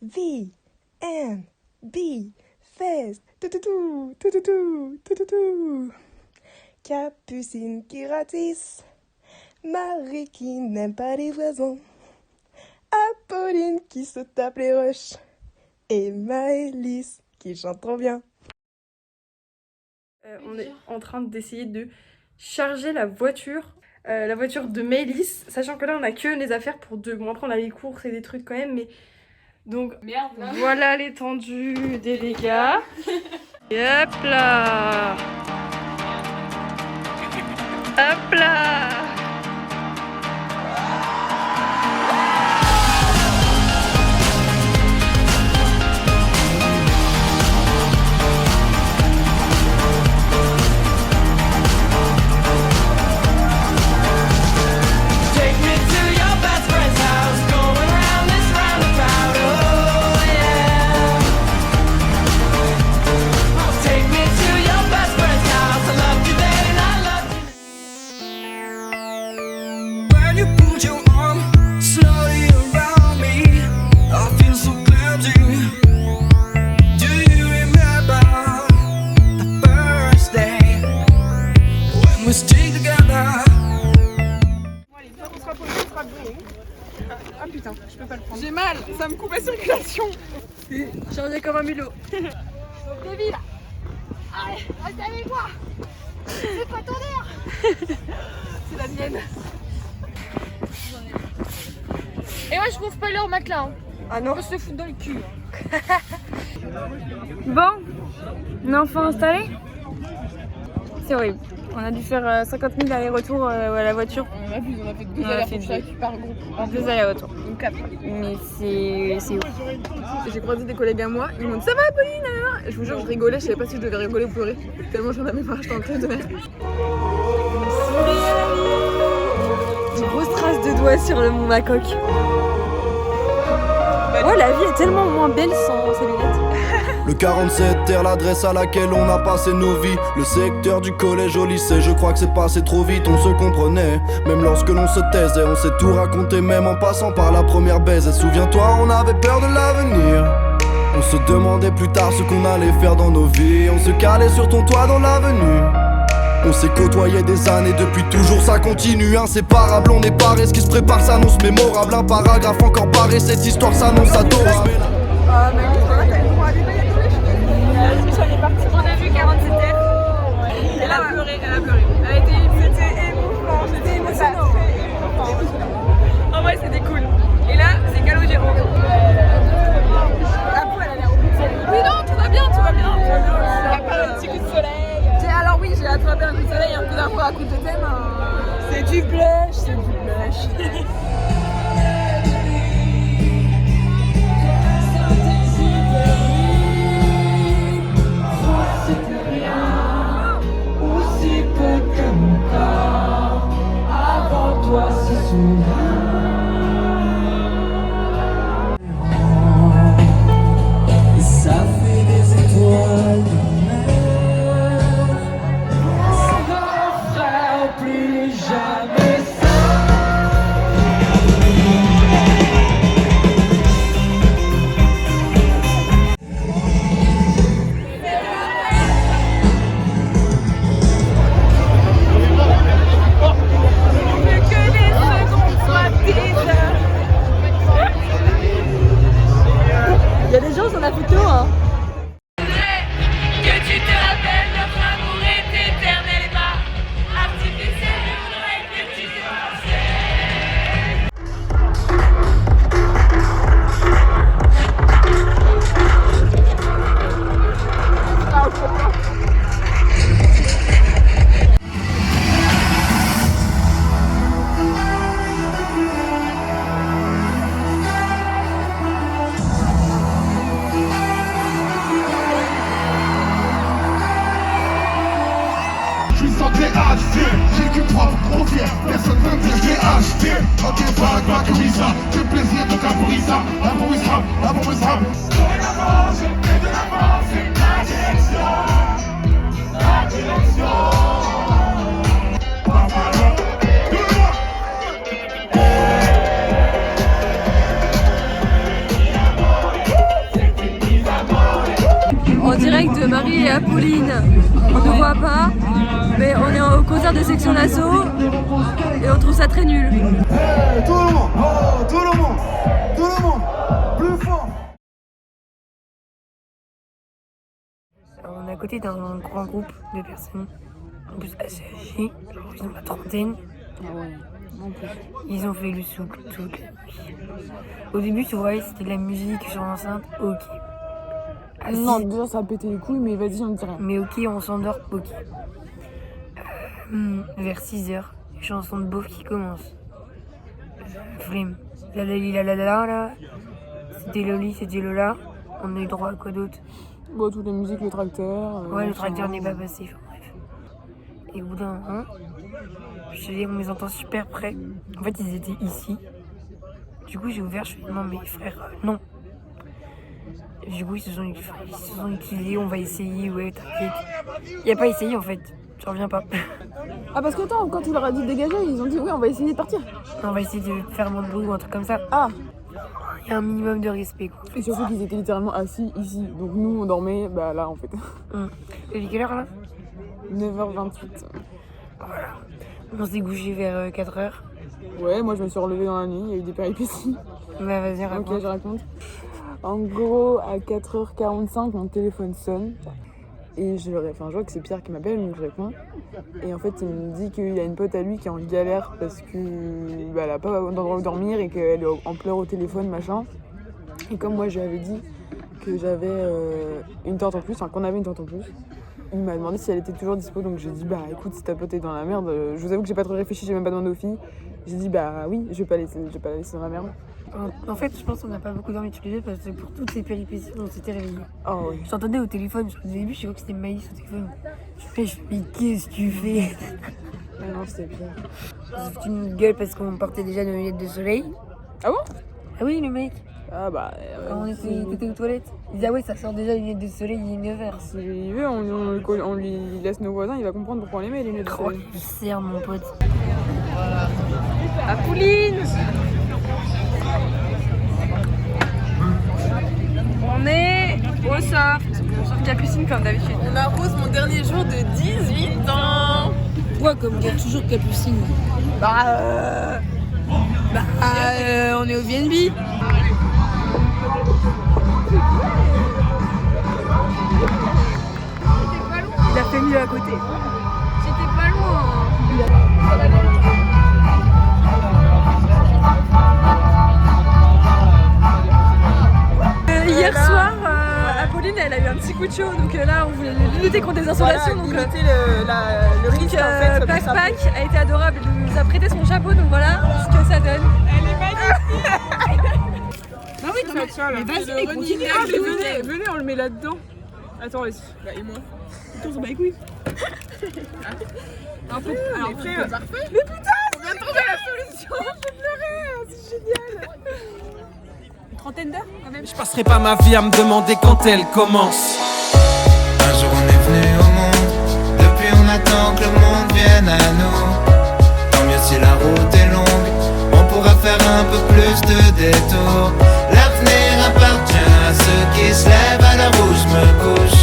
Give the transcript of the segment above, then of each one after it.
V N B Fest. Toutou, toutou, toutou. Capucine qui ratisse. Marie qui n'aime pas les voisins. Apolline qui se tape les roches. Et Maëlys qui chante trop bien. On est en train d'essayer de charger la voiture de Maëlys, sachant que là on a que les affaires pour deux. Bon, après on a les courses et des trucs quand même, mais donc merde. Voilà l'étendue des dégâts. Et hop là, hop là. Ah putain, je peux pas le prendre. J'ai mal, ça me coupe la circulation. Chargé comme un mulot. Lévi là. Allez, reste avec moi. C'est pas ton air. C'est la mienne. Et moi je trouve pas leur matelas. Hein. Ah non. On se le fout dans le cul. Bon, on est enfin installé. C'est horrible. On a dû faire 50 000 allers-retours à la voiture. On a fait deux allers-retours chaque par groupe. Deux allers-retours. Donc 4. Mais c'est ouf. J'ai croisé des collègues à moi, ils m'ont dit ça va Pauline alors. Je vous jure, je rigolais, je savais pas si je devais rigoler ou pleurer. Tellement j'en avais marre, j'étais en train de mettre. Des grosses traces de doigts sur ma coque. Oh, la vie est tellement moins belle sans ces lunettes. Le 47 est l'adresse à laquelle on a passé nos vies. Le secteur du collège au lycée, je crois que c'est passé trop vite. On se comprenait, même lorsque l'on se taisait. On s'est tout raconté, même en passant par la première baise. Et souviens-toi, on avait peur de l'avenir. On se demandait plus tard ce qu'on allait faire dans nos vies. On se calait sur ton toit dans l'avenue. On s'est côtoyé des années, depuis toujours ça continue. Inséparable, on est parés, ce qui se prépare s'annonce mémorable. Un paragraphe encore barré, cette histoire s'annonce adorable. On a vu 47 heures. Elle a pleuré, elle a pleuré. C'était émouvant, c'était émotionnant. En vrai, c'était cool. Et là, c'est Calogero. La peau, elle a l'air au bout de sa vie. Oui, non, tout va bien, tout va bien. Il y a pas un petit coup de soleil. Alors, oui, j'ai attrapé un coup de soleil, un coup d'info, un coup de thème. C'est du blush, c'est du blush. Il y a des gens sur la photo, hein. Que tu te rappelles, notre amour est éternel et pas artificiel. Je voudrais que tu te j'ai du propre, gros fier, personne ne me dit je l'ai acheté. Ok, vague, vaguerisa, j'ai plaisir de caporisa, laborisa. Je fais de l'avant, c'est ma direction. Pas mal, Marie et Apolline, on ne voit pas, mais on est au concert de Section d'Assaut et on trouve ça très nul. Hey, tout le monde, oh, tout le monde, plus fort. On est à côté d'un grand groupe de personnes, en plus assez âgées, ils ont la trentaine. Ils ont fait le souk toute la nuit. Au début, tu vois, c'était de la musique sur l'enceinte, ok. Non, déjà ça a pété les couilles, mais vas-y, on ne dit rien. Mais ok, on s'endort, ok. Vers 6h, chanson de beauf qui commence. Flemme. La la li, la la la la. C'était Loli, c'était Lola. On a eu droit à quoi d'autre? Bon, toutes les musiques, le tracteur. Ouais, le tracteur n'est pas passé, enfin bref. Et au bout d'un moment, je te dis, on les entend super près. En fait, ils étaient ici. Du coup, j'ai ouvert, je fais non, mais frère, non. Et du coup, ils se sont utilisés, on va essayer, ouais, t'inquiète. Il n'y a pas essayé en fait, je reviens pas. Ah, parce que attends, quand tu leur as dit de dégager, ils ont dit oui, on va essayer de partir. On va essayer de faire moins de bruit ou un truc comme ça. Ah. Il y a un minimum de respect, quoi. Et surtout qu'ils étaient littéralement assis ici. Donc nous, on dormait, bah là en fait. Et quelle heure là? 9h28. Voilà. On s'est couché vers 4h. Ouais, moi je me suis relevée dans la nuit, il y a eu des péripéties. Bah vas-y, raconte. Ok, je raconte. En gros, à 4h45, mon téléphone sonne. Et je vois que c'est Pierre qui m'appelle, donc je réponds. Et en fait, il me dit qu'il y a une pote à lui qui est en galère parce que bah, elle a pas d'endroit où dormir et qu'elle est en pleurs au téléphone, machin. Et comme moi, je lui avais dit que j'avais une tante en plus, enfin qu'on avait une tante en plus, il m'a demandé si elle était toujours dispo. Donc j'ai dit, bah écoute, si ta pote est dans la merde, je vous avoue que j'ai pas trop réfléchi, j'ai même pas demandé aux filles. J'ai dit, bah oui, je vais pas la laisser dans la merde. En fait, je pense qu'on n'a pas beaucoup dormi tous les deux parce que pour toutes ces péripéties, on s'était réveillés. Oh oui. Je t'entendais au téléphone, au début, je vois que c'était Maïs au téléphone. Je fais, mais qu'est-ce que tu fais? Non, c'était Pierre. J'ai fait une gueule parce qu'on portait déjà nos lunettes de soleil. Ah bon? Ah oui, le mec. Ah bah. Quand t'étais aux toilettes, il disait, ah ouais, ça sort déjà les lunettes de soleil, il est 9h. S'il veut, on lui laisse nos voisins, il va comprendre pourquoi on les met, les lunettes de soleil. Il sert, mon pote. Apolline, on est au soft Capucine comme d'habitude. On arrose mon dernier jour de 18 ans. Ouais, comme dire toujours Capucine. On est au VNB. Il a fait mieux à côté. J'étais pas loin. Hier soir, Apolline elle a eu un petit coup de chaud, donc là on voulait lutter contre des insolations. Voilà, donc le risque en fait. Pac a été adorable, il nous a prêté son chapeau, donc voilà ce que ça donne. Elle est magnifique. Bah oui, mais vas-y, mais continue. Venez, on le met là-dedans. Attends, vas-y. Bah, et moi? On s'en bat les couilles. En fait, alors frère, parfait. Mais putain, on vient de trouver la solution. Je vais pleurer, c'est génial. Une trentaine d'heures quand même. Je passerai pas ma vie à me demander quand elle commence. Un jour on est venu au monde, depuis on attend que le monde vienne à nous. Tant mieux si la route est longue, on pourra faire un peu plus de détours. L'avenir appartient à ceux qui se lèvent à l'heure où je me couche.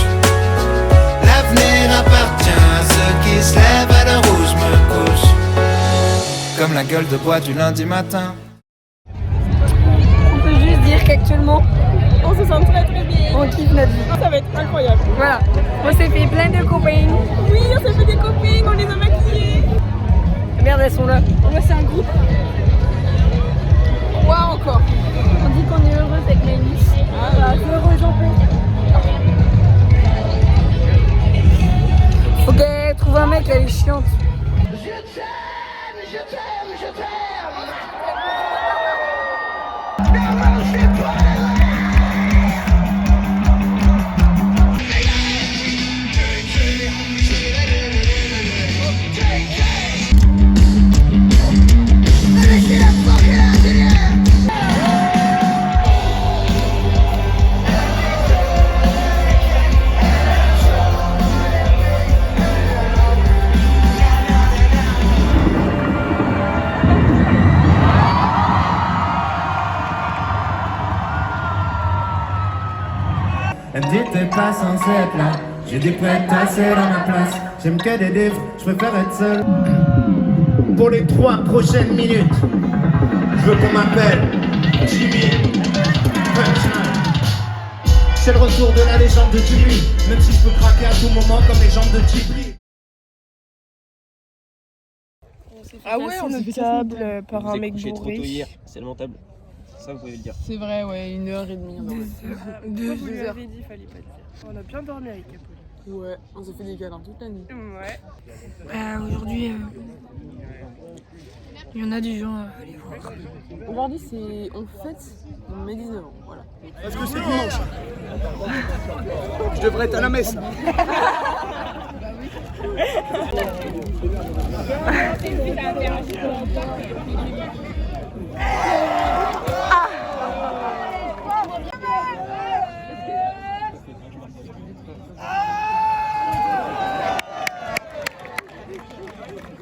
L'avenir appartient à ceux qui se lèvent à l'heure où je me couche. Comme la gueule de bois du lundi matin. On peut juste dire qu'actuellement, On se sent très très bien. on kiffe notre vie. Ça va être incroyable. Voilà. On s'est fait plein de copains. Oui, on s'est fait des copines, on les a maquillés. Merde, elles sont là. Moi, c'est un groupe. Quoi encore? On dit qu'on est heureuse avec Maïlis. Ah, Heureuse en paix. Ok, trouve un mec, elle est chiante. T'étais pas censé être là, J'ai des poètes assez dans ma place. J'aime que des livres, je préfère être seul. Pour les 3 prochaines minutes, je veux qu'on m'appelle Jimmy Punchline. C'est le retour de la légende de Jimmy, même si je peux craquer à tout moment comme les jambes de Ghibli. Ah ouais, on s'est fait table par un mec bourré. C'est lamentable. Ça, vous pouvez le dire. C'est vrai, ouais, 1h30. 2 heures. Vous lui avez dit, fallait pas le dire. On a bien dormi avec Apollo. Ouais, on s'est fait des câlins toute la nuit. Ouais. Aujourd'hui, il y en a des gens à aller voir. Aujourd'hui, on fête mes 19 ans, voilà. Parce que c'est dimanche. Je devrais être à la messe.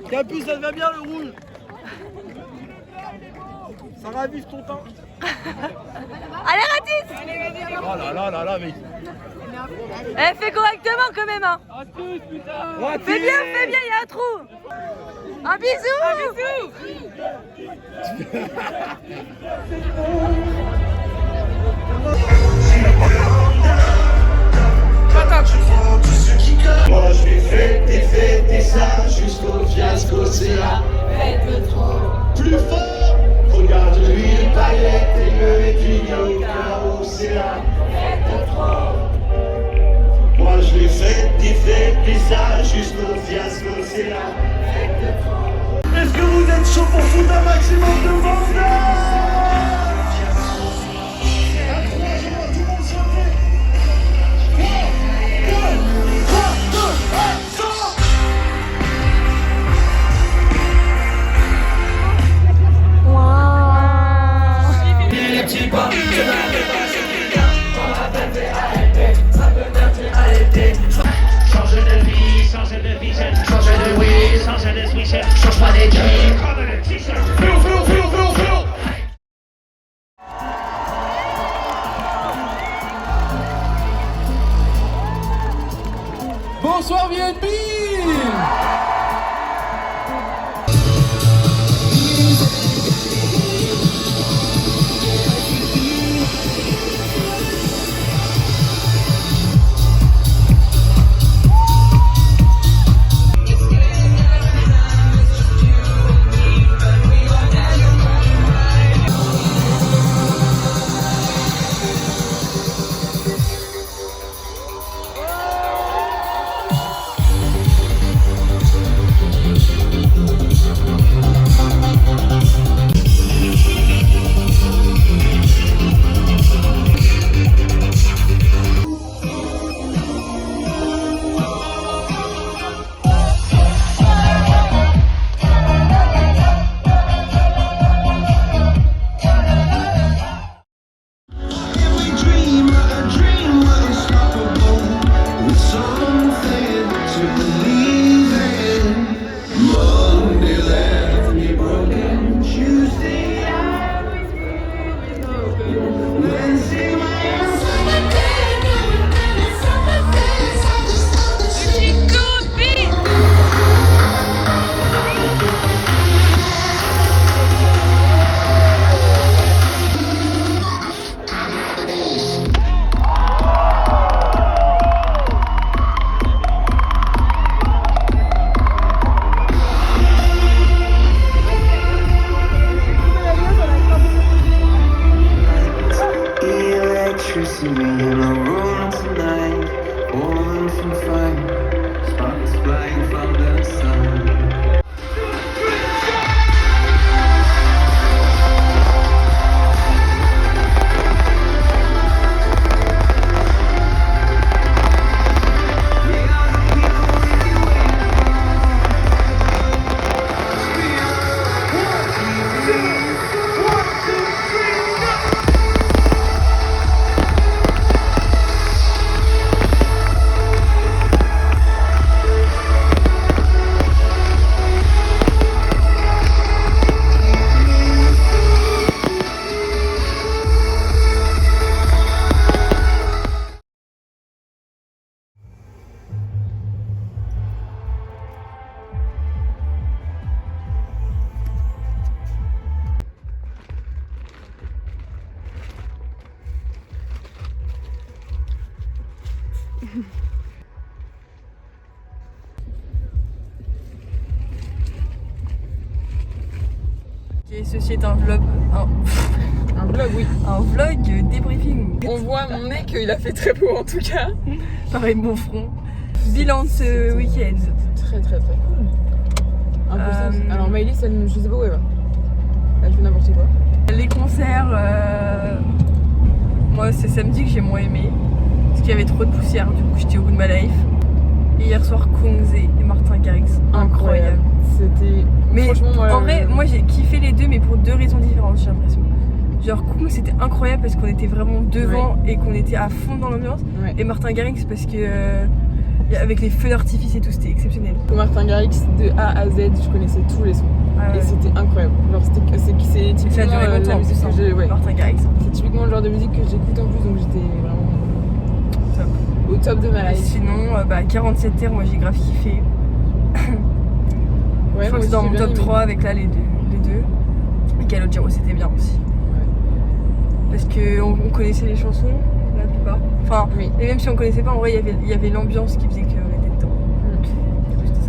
Capu, ça te va bien le rouge? Ça ravive ton temps. Allez, Ratis! Oh là là là là, mec. Eh, fais correctement quand même, hein! Fais bien, il y a un trou! Un bisou! Moi je vais fêter ça jusqu'au fiasco, c'est la fête trop. Plus fort, regarde lui les paillettes et le étudiant au carreau, c'est la fête trop. Moi je vais fêter ça jusqu'au fiasco, c'est la fête trop. Est-ce que vous êtes chaud pour foutre un maximum de vendeurs? Change pas des jeans. Bonsoir VNB. Et ceci est un vlog. Un vlog, oui. Un vlog débriefing. On voit mon nez qu'il a fait très beau en tout cas. Pareil, mon front. Bilan de ce week-end. Très très très cool. Impossible. Alors Maëlys, je sais pas où elle va. Elle fait n'importe quoi. Les concerts, moi c'est samedi que j'ai moins aimé. Parce qu'il y avait trop de poussière, du coup j'étais au bout de ma life. Et hier soir, Kungs et Martin Garrix. Incroyable. C'était. Mais franchement, en vrai, moi j'ai kiffé les deux, mais pour deux raisons différentes, j'ai l'impression. Genre Kungs c'était incroyable parce qu'on était vraiment devant et qu'on était à fond dans l'ambiance. Ouais. Et Martin Garrix parce que avec les feux d'artifice et tout, c'était exceptionnel. Martin Garrix, de A à Z, je connaissais tous les sons. Et c'était incroyable. Genre c'est typiquement ça a duré la longtemps, musique que j'ai. Ouais. Martin Garrix. C'est typiquement le genre de musique que j'écoute en plus, donc j'étais vraiment au top de ma Et life. sinon, 47 terres, moi j'ai grave kiffé. Ouais, je crois que c'est dans mon top 3 avec là les deux. Et Calogero c'était bien aussi. Ouais. Parce qu'on connaissait les chansons, la plupart. Enfin, oui. Et même si on connaissait pas, en vrai il y avait l'ambiance qui faisait qu'on était dedans.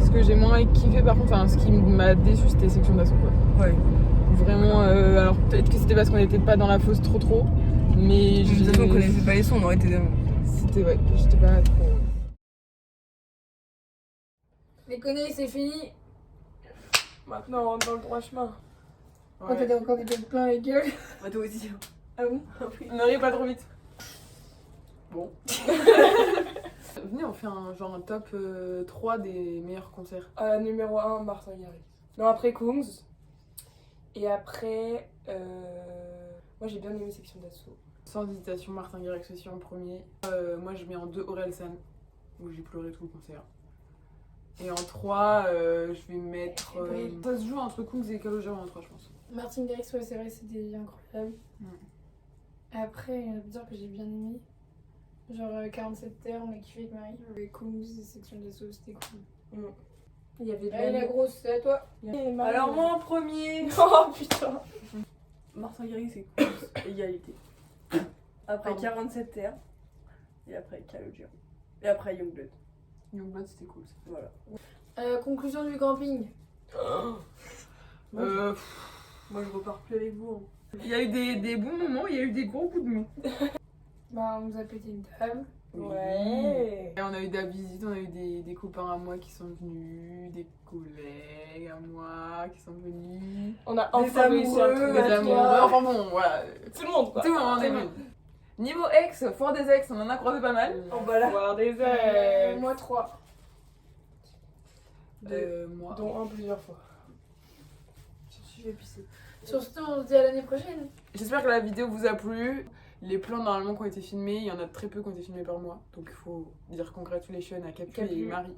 Ce que j'ai moins kiffé par contre, enfin, ce qui m'a déçu c'était Section d'Assaut quoi. Ouais. Vraiment, alors peut-être que c'était parce qu'on n'était pas dans la fosse trop, mais De toute façon on connaissait pas les sons, on aurait été dedans. C'était ouais, j'étais pas trop. Les conneries, c'est fini. Maintenant on rentre dans le droit chemin. Quand t'as encore des gueules plein les gueules. Bah toi aussi. Ah bon? On arrive pas trop vite. Bon. Venez, on fait un top 3 des meilleurs concerts. Numéro 1, Martin Garrix. Non, après Kungs. Et après, moi j'ai bien aimé Section d'Assaut. Sans hésitation, Martin Garrix aussi en premier. Moi je mets en 2 Orelsan, où j'ai pleuré tout le concert. Et en 3, je vais mettre. Ça se joue entre Kungs et Calogero en 3, je pense. Martin Garrix, ouais, c'est vrai, c'était incroyable. Après, il y a dire que j'ai bien aimé. Genre 47 terres, on a kiffé avec Marie. Les Kungs et Section d'Assaut, c'était cool. Il y avait Allez, la grosse, c'est à toi. Alors moi en premier. Oh putain. Martin Garrix c'est cool. Égalité. Après 47 terres. Et après Calogero. Et après Youngblood. Youngblood c'était cool. Voilà. Conclusion du camping. Moi je repars plus avec vous. Il y a eu des bons moments, il y a eu des gros coups de mou. Bah, on nous a pété une table. Ouais. Et on a eu de la visite, on a eu des copains à moi qui sont venus, des collègues à moi qui sont venus. On a enfin réussi à trouver des amoureux. Enfin bon, voilà. Tout le monde quoi. Tout le monde est venu. Niveau ex, foire des ex, on en a croisé pas mal. Oh bah là. Foire des ex. Moi 3. Moi. Dont un plusieurs fois. Je vais pisser. Sur ce, on se dit à l'année prochaine. J'espère que la vidéo vous a plu. Les plans normalement qui ont été filmés, il y en a très peu qui ont été filmés par moi. Donc il faut dire congratulations à Capu et Marie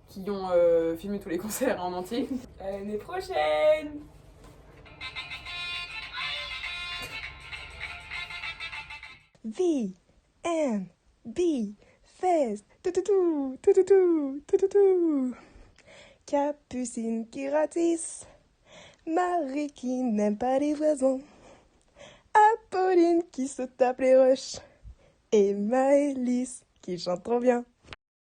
qui ont filmé tous les concerts en entier. À l'année prochaine. V, N, B, Fest, tout. Capucine qui ratisse, Marie qui n'aime pas les oiseaux, Apolline qui se tape les roches, et Maëlys qui chante trop bien.